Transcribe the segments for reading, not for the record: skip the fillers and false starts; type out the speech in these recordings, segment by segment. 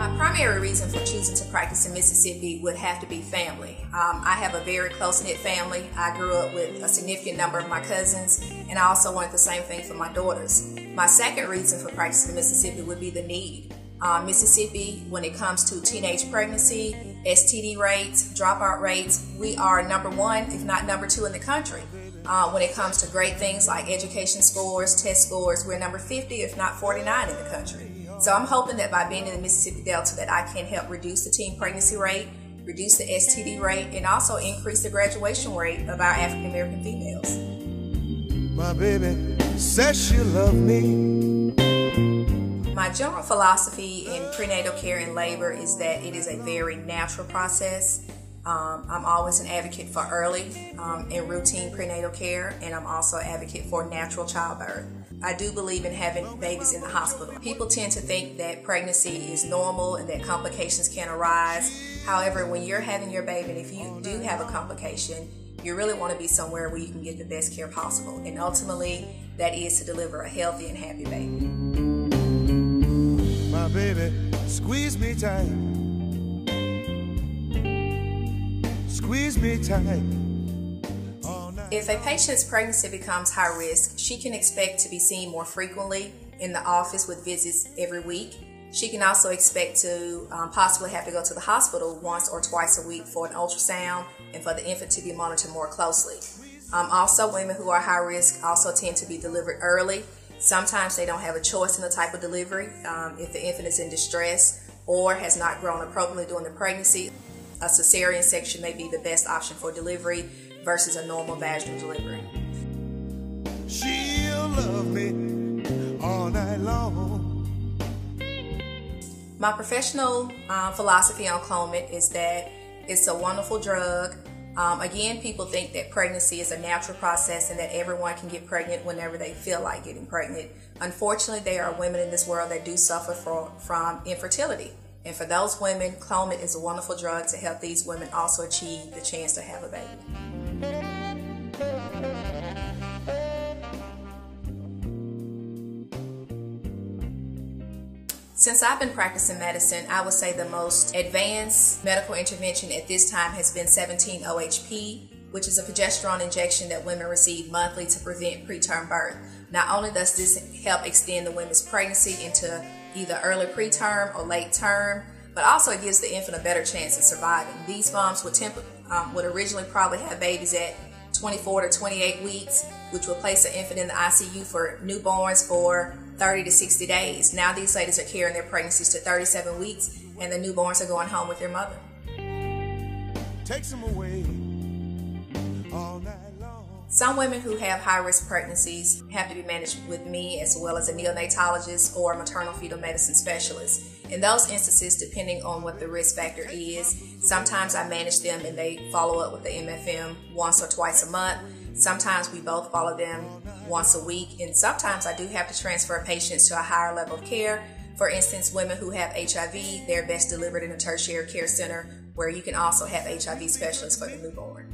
My primary reason for choosing to practice in Mississippi would have to be family. I have a very close-knit family. I grew up with a significant number of my cousins, and I also wanted the same thing for my daughters. My second reason for practicing in Mississippi would be the need. Mississippi, when it comes to teenage pregnancy, STD rates, dropout rates, we are number one, if not number two in the country. When it comes to great things like education scores, test scores, we're number 50, if not 49 in the country. So I'm hoping that by being in the Mississippi Delta that I can help reduce the teen pregnancy rate, reduce the STD rate, and also increase the graduation rate of our African American females. My baby says she loves me. My general philosophy in prenatal care and labor is that it is a very natural process. I'm always an advocate for early and routine prenatal care, and I'm also an advocate for natural childbirth. I do believe in having babies in the hospital. People tend to think that pregnancy is normal and that complications can arise. However, when you're having your baby, and if you do have a complication, you really want to be somewhere where you can get the best care possible. And ultimately, that is to deliver a healthy and happy baby. My baby, squeeze me tight. Squeeze me tight. If a patient's pregnancy becomes high risk, she can expect to be seen more frequently in the office with visits every week. She can also expect to possibly have to go to the hospital once or twice a week for an ultrasound and for the infant to be monitored more closely. Also, women who are high risk also tend to be delivered early. Sometimes they don't have a choice in the type of delivery. If the infant is in distress or has not grown appropriately during the pregnancy, a cesarean section may be the best option for delivery versus a normal vaginal delivery. She'll love me all night long. My professional philosophy on Clomid is that it's a wonderful drug. Again, people think that pregnancy is a natural process and that everyone can get pregnant whenever they feel like getting pregnant. Unfortunately, there are women in this world that do suffer from infertility. And for those women, Clomid is a wonderful drug to help these women also achieve the chance to have a baby. Since I've been practicing medicine, I would say the most advanced medical intervention at this time has been 17-OHP, which is a progesterone injection that women receive monthly to prevent preterm birth. Not only does this help extend the women's pregnancy into either early preterm or late term, but also it gives the infant a better chance of surviving. These moms would originally probably have babies at 24 to 28 weeks, which will place an infant in the ICU for newborns for 30 to 60 days. Now these ladies are carrying their pregnancies to 37 weeks, and the newborns are going home with their mother. Takes them away all night long. Some women who have high-risk pregnancies have to be managed with me as well as a neonatologist or a maternal fetal medicine specialist. In those instances, depending on what the risk factor is, sometimes I manage them and they follow up with the MFM once or twice a month. Sometimes we both follow them once a week, and sometimes I do have to transfer patients to a higher level of care. For instance, women who have HIV, they're best delivered in a tertiary care center where you can also have HIV specialists for the newborn.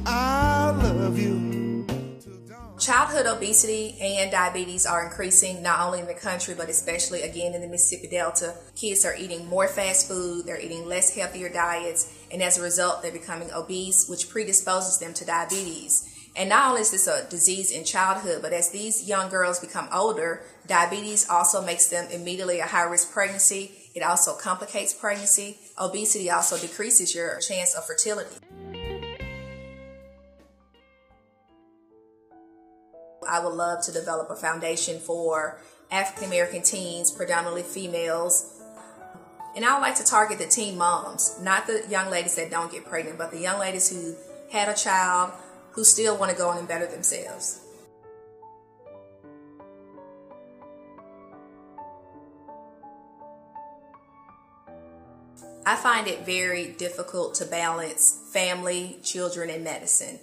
I love you. Childhood obesity and diabetes are increasing not only in the country, but especially again in the Mississippi Delta. Kids are eating more fast food, they're eating less healthier diets, and as a result, they're becoming obese, which predisposes them to diabetes. And not only is this a disease in childhood, but as these young girls become older, diabetes also makes them immediately a high-risk pregnancy. It also complicates pregnancy. Obesity also decreases your chance of fertility. I would love to develop a foundation for African American teens, predominantly females. And I would like to target the teen moms, not the young ladies that don't get pregnant, but the young ladies who had a child who still want to go on and better themselves. I find it very difficult to balance family, children, and medicine.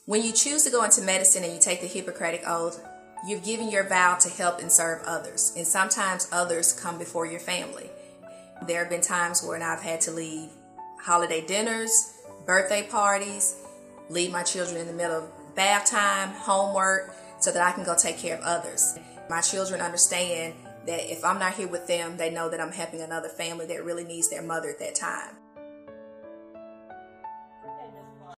When you choose to go into medicine and you take the Hippocratic Oath, you've given your vow to help and serve others. And sometimes others come before your family. There have been times when I've had to leave holiday dinners, birthday parties, leave my children in the middle of bath time, homework, so that I can go take care of others. My children understand that if I'm not here with them, they know that I'm helping another family that really needs their mother at that time.